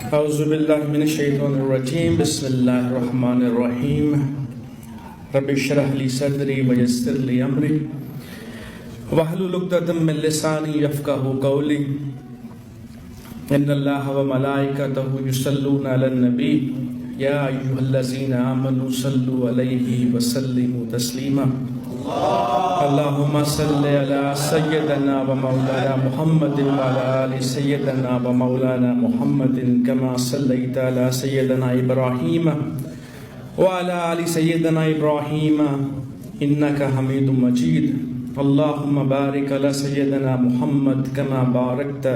أعوذ بالله من الشيطان الرجيم بسم الله الرحمن الرحيم رب اشرح لي صدري ويسر لي أمري واحلل عقدة من لساني يفقهوا قولي إن الله وملائكته يصلون على النبي يا أيها الذين آمنوا صلوا عليه وسلموا تسليما اللهم صل على سيدنا ومولانا محمد وعلى آل سيدنا ومولانا محمد كما صليت على سيدنا إبراهيم وعلى آل سيدنا إبراهيم إنك حميد مجيد اللهم بارك على سيدنا محمد كما باركت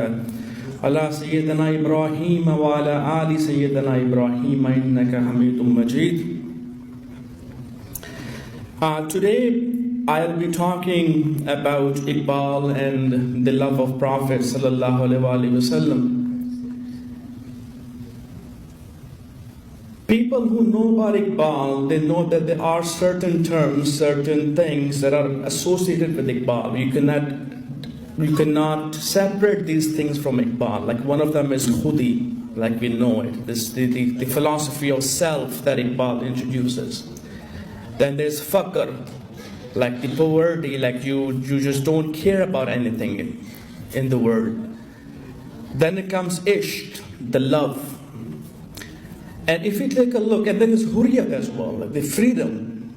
على سيدنا إبراهيم وعلى آل سيدنا إبراهيم إنك حميد مجيد. Today I'll be talking about Iqbal and the love of Prophet sallallahu alaihi wasallam. People who know about Iqbal, they know that there are certain terms, certain things that are associated with Iqbal. You cannot separate these things from Iqbal. Like one of them is khudi, like we know it. The philosophy of self that Iqbal introduces. Then there's faqr, like the poverty, like you just don't care about anything in the world. Then it comes ishq, the love. And if you take a look, and then there's hurriyat as well, like the freedom.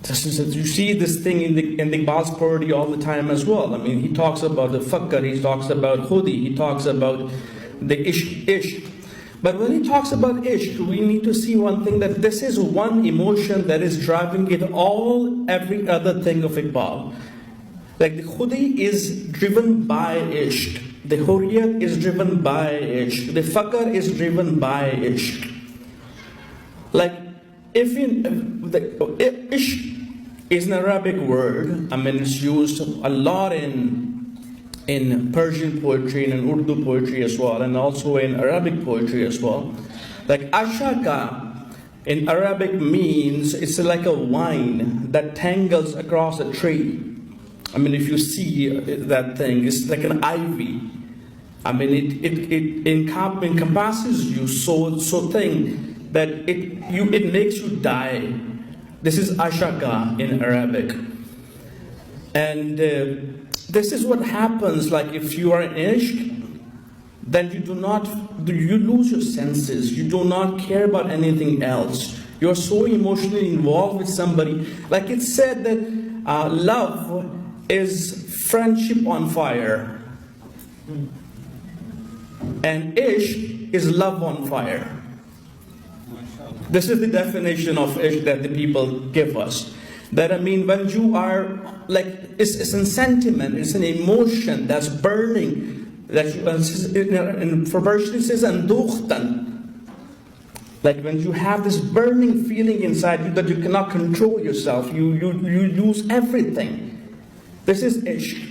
You see this thing in the Iqbal's poetry all the time as well. I mean, he talks about the faqr, he talks about khudi, he talks about the ishq. But when he talks about ishq, we need to see one thing, that this is one emotion that is driving it all, every other thing of Iqbal. Like the khudi is driven by ishq, the hurriyat is driven by ishq, the faqr is driven by ishq. Like ishq is an Arabic word. I mean, it's used a lot in Persian poetry and in Urdu poetry as well, and also in Arabic poetry as well. Like ashaka in Arabic means it's like a vine that tangles across a tree. I mean, if you see that thing, it's like an ivy. I mean, it encompasses you so thin that it makes you die. This is ashaka in Arabic. And this is what happens, like if you are in ishq, then you lose your senses, you do not care about anything else. You're so emotionally involved with somebody. Like it's said that love is friendship on fire. And ishq is love on fire. This is the definition of ishq that the people give us. That I mean, when you are like, it's a sentiment, it's an emotion that's burning. That for Persian it says andukhtan. Like when you have this burning feeling inside you that you cannot control yourself, you lose everything. This is ishq.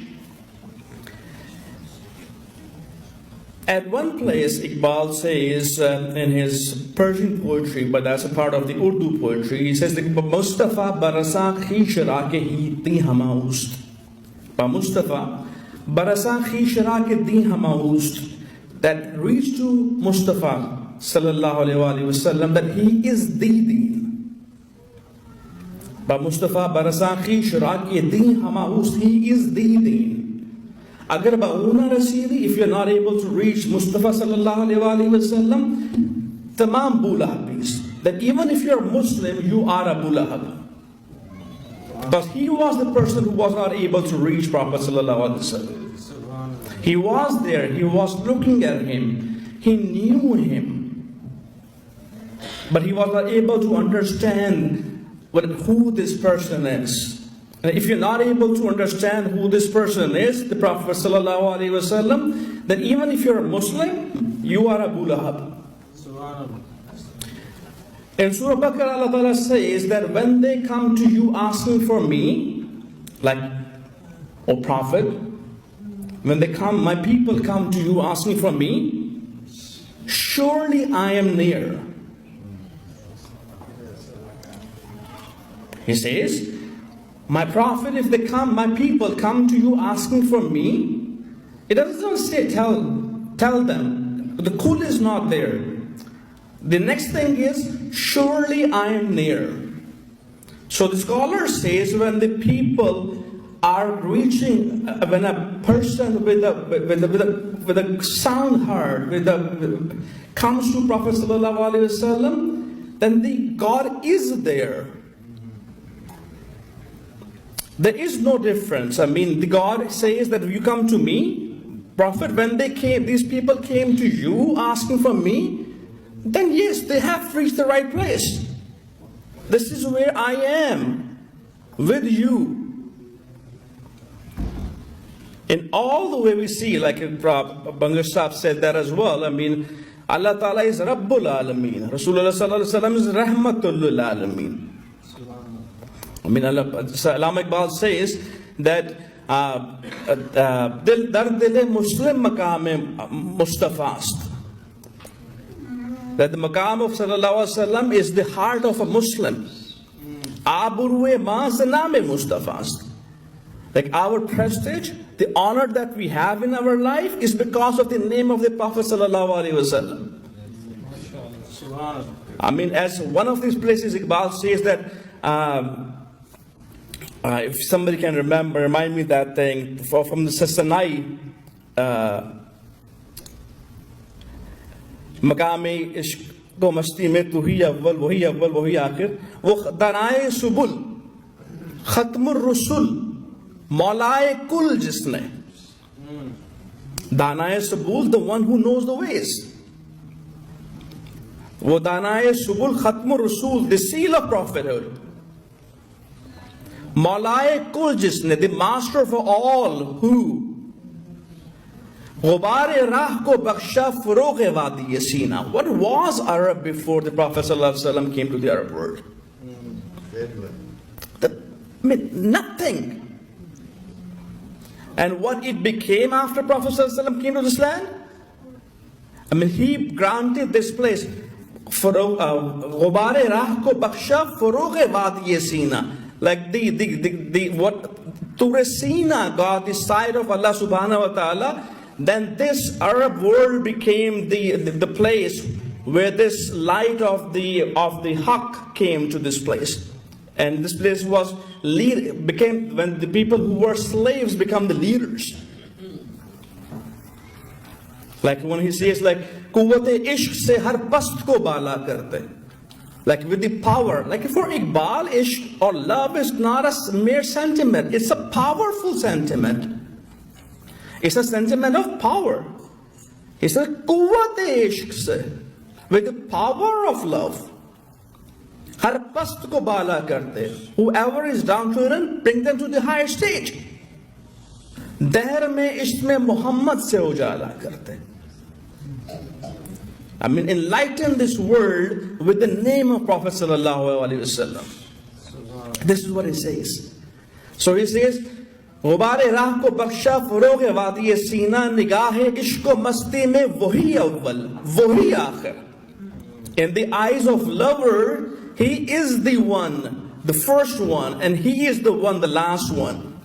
At one place, Iqbal says in his Persian poetry, but that's a part of the Urdu poetry, he says, Mustafa barasa khishra ke hi hamaust. Ba Mustafa barasa khishra ke di hamaust. That reached to Mustafa sallallahu alaihi wasallam that he is the deen. Ba Mustafa barasa khishra ke di hamaust. He is the deen. Agar ba'una rasidi, if you're not able to reach Mustafa sallallahu alaihi wasallam, tamam Abu Lahabis. That even if you're Muslim, you are Abu Lahab. But he was the person who was not able to reach Prophet sallallahu alaihi wasallam. He was there, he was looking at him, he knew him. But he was not able to understand who this person is. And if you're not able to understand who this person is, the Prophet ﷺ, then even if you're a Muslim, you are Abu Lahab. In Surah Baqarah, Allah Ta'ala says that when they come to you asking for me, like, O Prophet, when they come, my people come to you asking for me, surely I am near. He says, my Prophet, if they come, my people come to you asking for me, it doesn't say tell them, The kul is not there. The next thing is, surely I am near. So the scholar says when the people are reaching, when a person with a sound heart, comes to Prophet sallallahu alaihi wasallam, then the God is there. There is no difference. I mean, the God says that you come to me, Prophet, when these people came to you asking for me, then yes, they have reached the right place. This is where I am with you. In all the way we see, like Bangladesh Sahib said that as well. I mean, Allah Ta'ala is Rabbul Alameen. Rasulullah Sallallahu Alaihi Wasallam is Rahmatul Lil Alameen. I mean, Allama Iqbal says that Dil Muslim Maqam Mustafast. That the maqam of Sallallahu Alaihi Wasallam is the heart of a Muslim. Aburwe Maazaname Mustafast. Like our prestige, the honor that we have in our life is because of the name of the Prophet Sallallahu Alaihi Wasallam. I mean, as one of these places, Iqbal says that if somebody can remind me that thing from the Sasanai. मकामे इश्क को मस्ती में तू ही अव्वल वही आखिर वो दानाए सुबुल खत्मुर रसूल मौलाए कुल जिसने दानाए Subul the one who knows the ways वो दानाए सुबुल खत्मुर रसूल the seal of prophethood मौलाए कुल जिसने the master of all who Ghubare rah ko baksha furoge wadi Sina. What was Arab before the Prophet ﷺ came to the Arab world? Nothing. And what it became after Prophet ﷺ came to this land? I mean, he granted this place. Ghubare rah ko baksha furoge wadi Sina. Like what Ture Sina got the side of Allah subhanahu wa ta'ala. Then this Arab world became the place where this light of the Haqq came to this place. And this place became when the people who were slaves become the leaders. Like when he says like Quwwat-e Ishq se har past ko bala karte. Like with the power. Like for Iqbal, Ishq or love is not a mere sentiment. It's a powerful sentiment. It's a sentiment of power. It's a quwwat-e ishq se, with the power of love. Har past ko bala karte. Whoever is downtrodden, bring them to the higher stage. Dahr mein ishq mein Muhammad se ujala karte. I mean, enlighten this world with the name of Prophet Sallallahu Alaihi Wasallam. This is what he says. So he says, गुबारे राह को बख्शा फरोग वादी सीना निगाह इश्क मस्ती में वही अव्वल वही आखिर. In the eyes of lover, he is the one, the first one, and he is the one, the last one.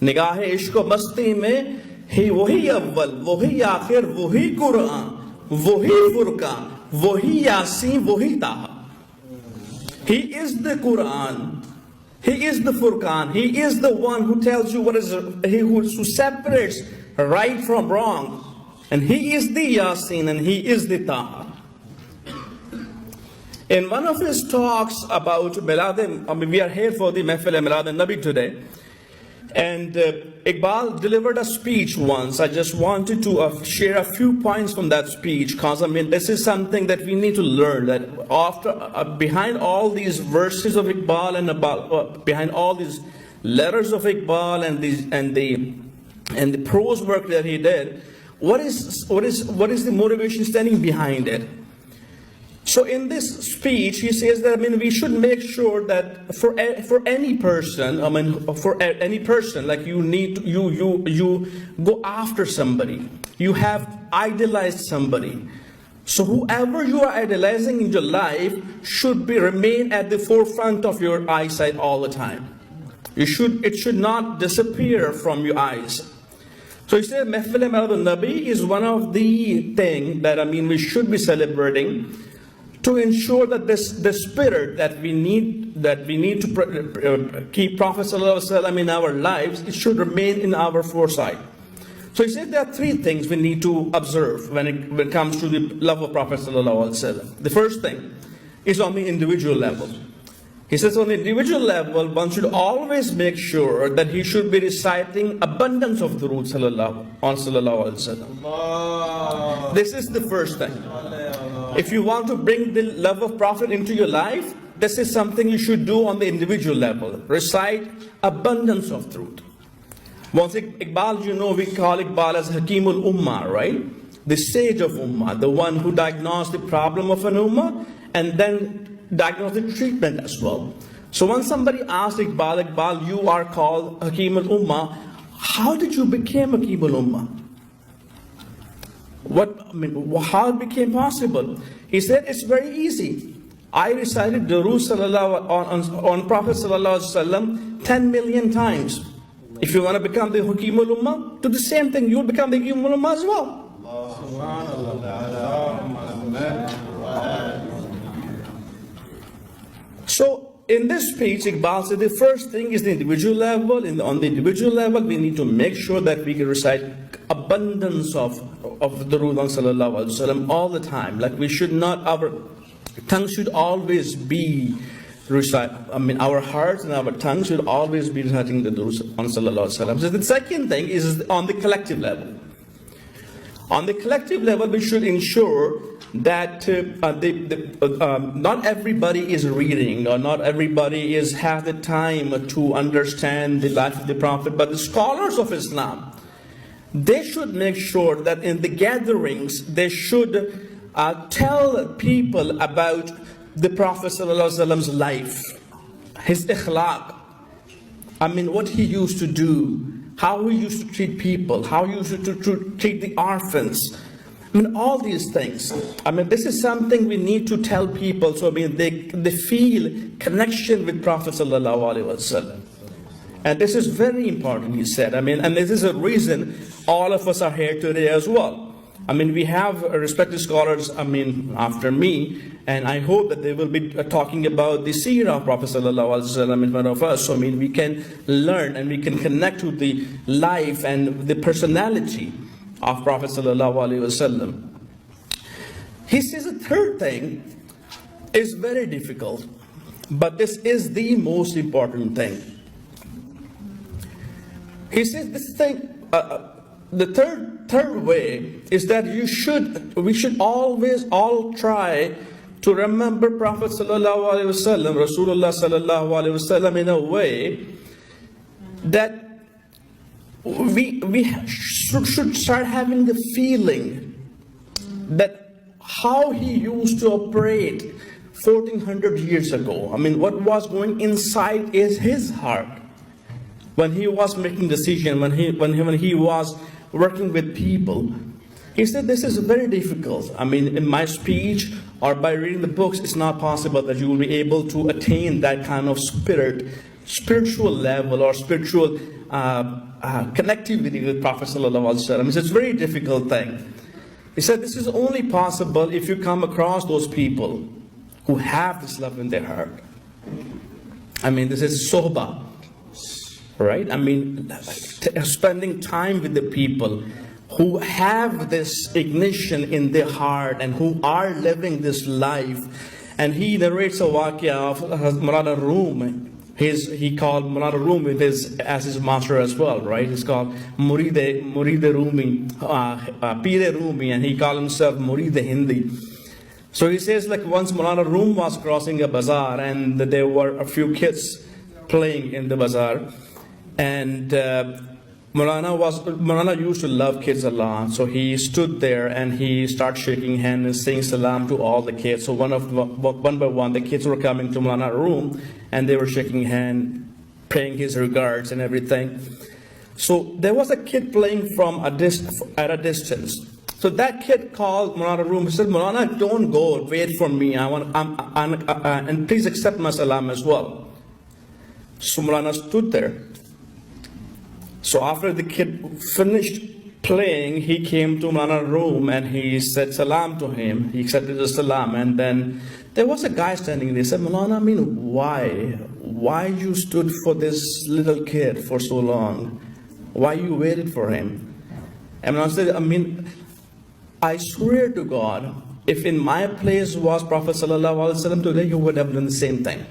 निगाह इश्क मस्ती में ही वही अव्वल वही आखिर वही कुरान वही फुरकान वही यासीन वही ताहा. He is the Quran. He is the Furqan. He is the one who tells you what is, who separates right from wrong. And he is the Yasin and he is the Taha. In one of his talks about Milad, I mean, we are here for the Mehfil Milad Nabi today. And Iqbal delivered a speech once. I just wanted to share a few points from that speech, because I mean, this is something that we need to learn. That after, behind all these verses of Iqbal and behind all these letters of Iqbal and the prose work that he did, what is the motivation standing behind it? So in this speech, he says that, I mean, we should make sure that for any person, I mean, for any person, like you go after somebody, you have idolized somebody. So whoever you are idolizing in your life should remain at the forefront of your eyesight all the time. It should not disappear from your eyes. So he said, Mehfil Milad Nabi is one of the things that we should be celebrating to ensure that the spirit that we need to keep Prophet ﷺ in our lives, it should remain in our foresight. So he said there are three things we need to observe when it comes to the love of Prophet ﷺ. The first thing is on the individual level. He says on the individual level, one should always make sure that he should be reciting abundance of durood on sallallahu alaihi wasallam. This is the first thing. If you want to bring the love of Prophet into your life, this is something you should do on the individual level. Recite abundance of truth. Once Iqbal, we call Iqbal as Hakimul Ummah, right? The sage of Ummah, the one who diagnosed the problem of an Ummah and then diagnostic treatment as well. So when somebody asked Iqbal, you are called Hakim al-Ummah, how did you become Hakim al-Ummah? How it became possible? He said, it's very easy. I recited Durood on Prophet sallallahu alaihi wasallam 10 million times. If you want to become the Hakim al-Ummah, do the same thing, you'll become the Hakim al-Ummah as well. So in this speech, Iqbal said the first thing is the individual level. On the individual level, we need to make sure that we can recite abundance of the Durood on sallallahu alaihi wasallam all the time. Like we should not, our tongue should always be our hearts and our tongue should always be reciting the Durood on sallallahu alaihi wasallam. So the second thing is on the collective level. On the collective level, we should ensure that not everybody is reading or not everybody has the time to understand the life of the Prophet, but the scholars of Islam, they should make sure that in the gatherings, they should tell people about the Prophet ﷺ's life, his ikhlaq, what he used to do, how he used to treat people, how he used to treat the orphans. All these things. This is something we need to tell people so they feel connection with Prophet sallallahu alaihi wasallam. And this is very important, he said. And this is a reason all of us are here today as well. We have respected scholars, after me, and I hope that they will be talking about the seerah of Prophet sallallahu alaihi wasallam in front of us. So we can learn and we can connect to the life and the personality of Prophet sallallahu alaihi wasallam. He says the third thing is very difficult, but this is the most important thing. He says this thing, the third way is that we should always all try to remember Prophet sallallahu alaihi wasallam, Rasulullah sallallahu alaihi wasallam, in a way that we should start having the feeling that how he used to operate 1400 years ago. What was going inside is his heart when he was making decisions, when he was working with people. He said this is very difficult. In my speech or by reading the books, it's not possible that you will be able to attain that kind of spiritual level or spiritual connectivity with Prophet sallallahu alaihi wasallam. It's a very difficult thing. He said this is only possible if you come across those people who have this love in their heart. This is sohbah, right? Spending time with the people who have this ignition in their heart and who are living this life. And he narrates a waqia of Mulad Rum. He called Mulad Rum as his master as well, right? He's called Murid Rumi, Pir Rumi, and he called himself Murid Hindi. So he says, once Mulad Rum was crossing a bazaar, and there were a few kids playing in the bazaar, and Maulana used to love kids a lot, so he stood there and he started shaking hands and saying salam to all the kids. So one by one, the kids were coming to Maulana's room and they were shaking hands, paying his regards and everything. So there was a kid playing at a distance. So that kid called Maulana's room. He said, Maulana, don't go, wait for me. And please accept my salam as well. So Maulana stood there. So after the kid finished playing, he came to Mana's room and he said salam to him. He accepted the salam, and then there was a guy standing there. He said, Malana, I mean, why you stood for this little kid for so long? Why you waited for him? And Malana said, I mean, I swear to God, if in my place was Prophet Sallallahu Alaihi Wasallam today, he would have done the same thing.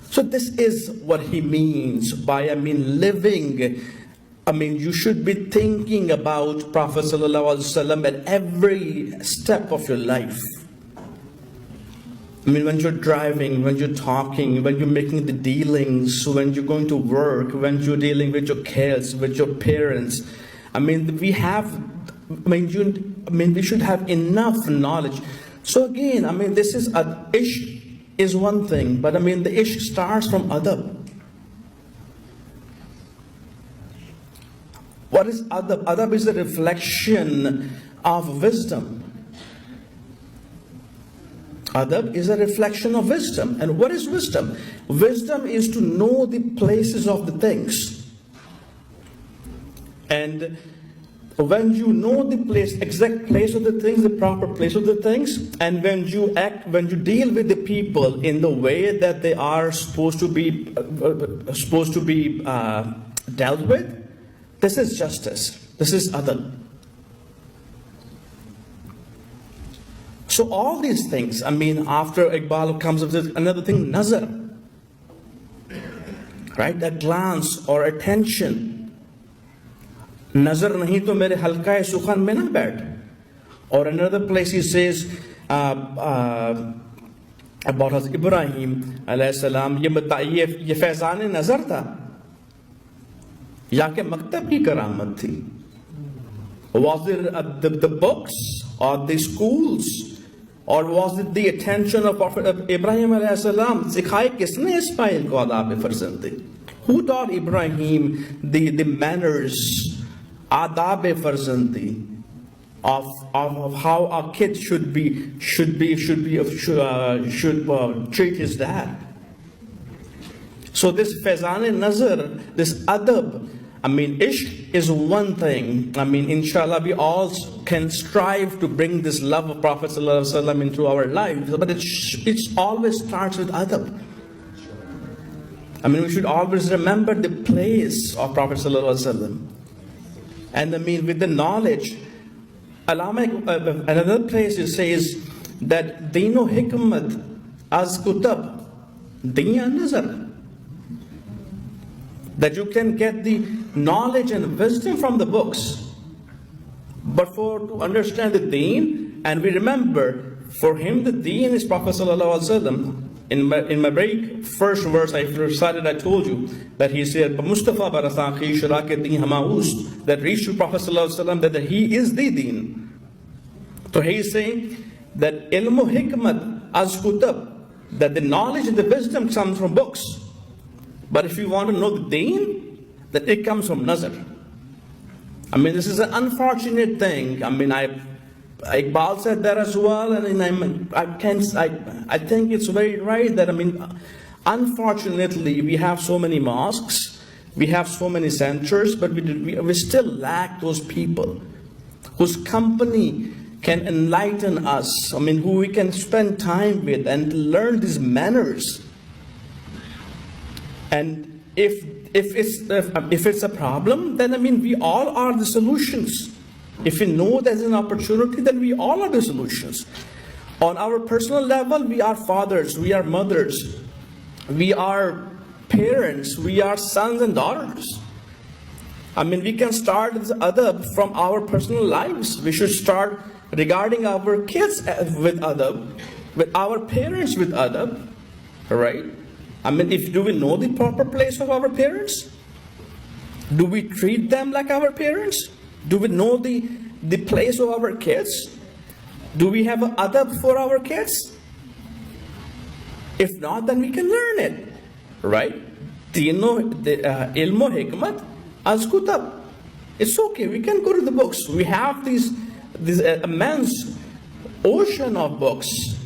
So this is what he means by, living. You should be thinking about Prophet Sallallahu Alaihi Wasallam at every step of your life. When you're driving, when you're talking, when you're making the dealings, when you're going to work, when you're dealing with your kids, with your parents. We should have enough knowledge. So again, this is Ishq is one thing, but the Ishq starts from adab. What is adab? Adab is a reflection of wisdom. Adab is a reflection of wisdom. And what is wisdom? Wisdom is to know the places of the things. And when you know the exact place of the things, the proper place of the things, and when you deal with the people in the way that they are supposed to be dealt with, this is justice. This is adab. So all these things, after Iqbal comes up with another thing, nazar, right? A glance or attention. Nazar nahi to mere halka-e sukhan mein na baith. Or another place he says about Hazrat Ibrahim alayhi salam, ye faizan-e nazar tha, ya ke maktab ki karamat thi. Was it the books or the schools, or was it the attention of Prophet Ibrahim alayhi salam? Sikhaye kisne is pail ko adab-e-farzandi? Who taught Ibrahim the manners, adab-e-farzandi, of how a kid should treat his dad? So this faizan-e nazar, this adab, ishq is one thing. Inshallah, we all can strive to bring this love of Prophet ﷺ into our lives, but it always starts with adab. We should always remember the place of Prophet ﷺ. And with the knowledge, another place it says that Dino Hikmat as Kutab, Dinya Nazar. That you can get the knowledge and wisdom from the books. But to understand the deen, and we remember, for him the deen is Prophet Sallallahu Alaihi Wasallam. In my very first verse I recited, I told you that he said, Mustafa Barasakhi Shirake Deen Hamaus, that reached to Prophet Sallallahu Alaihi Wasallam, that he is the deen. So he is saying that ilmu hikmat az kutab, that the knowledge and the wisdom comes from books. But if you want to know the deen, then it comes from nazar. This is an unfortunate thing. Iqbal said that as well, and I think it's very right that unfortunately we have so many mosques, we have so many centers, but we still lack those people whose company can enlighten us. Who we can spend time with and learn these manners. And if it's a problem, then we all are the solutions. If we know there's an opportunity, then we all are the solutions. On our personal level, we are fathers, we are mothers, we are parents, we are sons and daughters. We can start this adab from our personal lives. We should start regarding our kids with adab, with our parents with adab, right? Do we know the proper place of our parents? Do we treat them like our parents? Do we know the place of our kids? Do we have an adab for our kids? If not, then we can learn it, right? Ilmu hikmat az kutab. It's okay, we can go to the books. We have this immense ocean of books.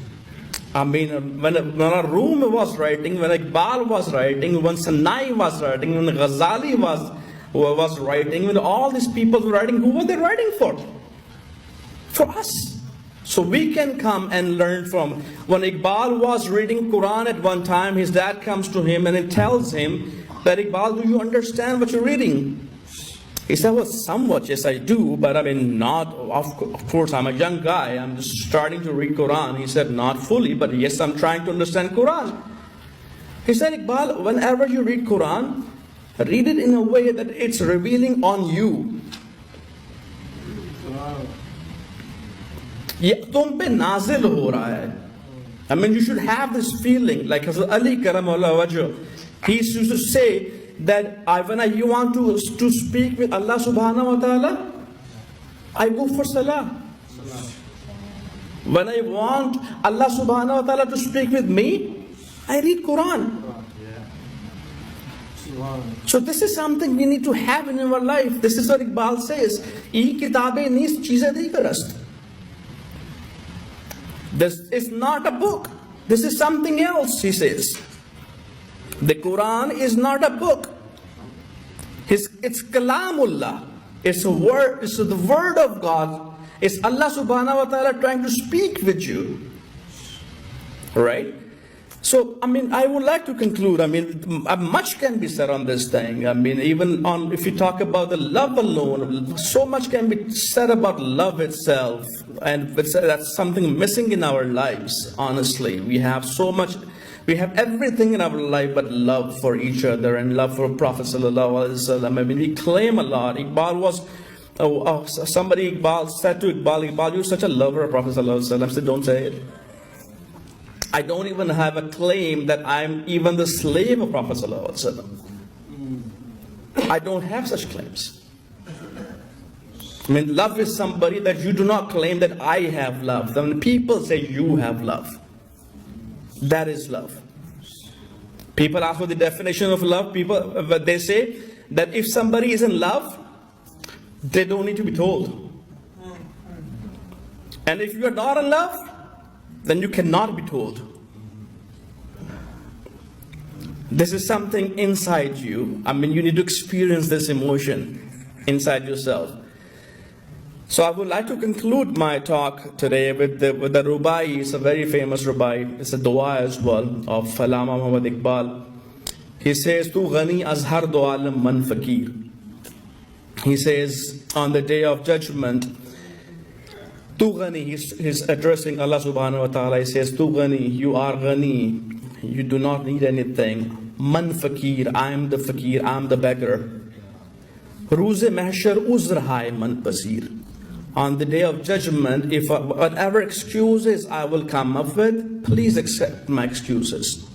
When Rum was writing, when Iqbal was writing, when Sanai was writing, when Ghazali was who was writing, when all these people were writing, who were they writing for? For us. So we can come and learn from. When Iqbal was reading Quran at one time, his dad comes to him and he tells him that, Iqbal, do you understand what you're reading? He said, well, somewhat, yes I do, but I mean not, of course, I'm a young guy, I'm just starting to read Quran. He said, not fully, but yes, I'm trying to understand Quran. He said, Iqbal, whenever you read Quran, read it in a way that it's revealing on you. तुम पे नाजिल हो रहा है. I mean, you should have this feeling, like Hazrat Ali Karamullah Wajh, he used to say that when you want to speak with Allah subhanahu wa ta'ala, I go for salah. When I want Allah subhanahu wa ta'ala to speak with me, I read Quran. So this is something we need to have in our life. This is what Iqbal says. Ye kitabe nis cheeze nahi karast. This is not a book. This is something else, he says. The Quran is not a book. It's Kalamullah. It's a word. It's the word of God. It's Allah subhanahu wa ta'ala trying to speak with you. Right? So, I mean, I would like to conclude. I mean, much can be said on this thing. I mean, even on, if you talk about the love alone, so much can be said about love itself. And that's something missing in our lives, honestly. We have so much, we have everything in our life but love for each other and love for Prophet sallallahu alaihi wasallam. I mean, we claim a lot. Iqbal was, Iqbal said to Iqbal, you're such a lover of Prophet sallallahu alaihi wasallam. I said, don't say it. I don't even have a claim that I'm even the slave of Prophet sallallahu alaihi wasallam. I don't have such claims. I mean, love is somebody that you do not claim that I have love. When people say you have love, that is love. People ask for the definition of love. They say that if somebody is in love, they don't need to be told. And if you are not in love, then you cannot be told. This is something inside you. I mean, you need to experience this emotion inside yourself. So I would like to conclude my talk today with the Rubai. It's a very famous Rubai. It's a dua as well of Allama Muhammad Iqbal. He says, Tu ghani azhar do alam man fakir. He says, on the day of judgment, Tu ghani, he's addressing Allah subhanahu wa ta'ala. He says, Tu ghani, you are ghani. You do not need anything. Man fakir, I am the fakir, I am the beggar. Rooze mahshar uzr hai man pasir. On the day of judgment, if whatever excuses I will come up with, please accept my excuses.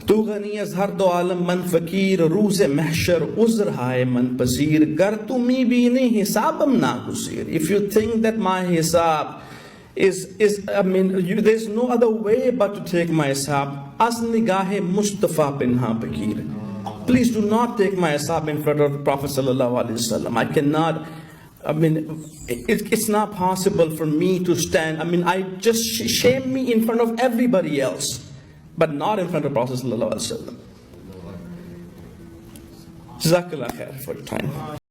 Tu ghani azhar do alam man fakir, rooze mahshar uzr hai man pasir, gar tumi bini hisabam na gusir. If you think that my hisab is I mean, there's no other way but to take my hisab, as nigahe Mustafa pinha pakir. Please do not take my hisab in front of the Prophet sallallahu alaihi wasallam. I cannot, I mean, it's not possible for me to stand. I mean, I just shame me in front of everybody else, but not in front of Prophet sallallahu alaihi wasallam. Jazakallah khair for your time.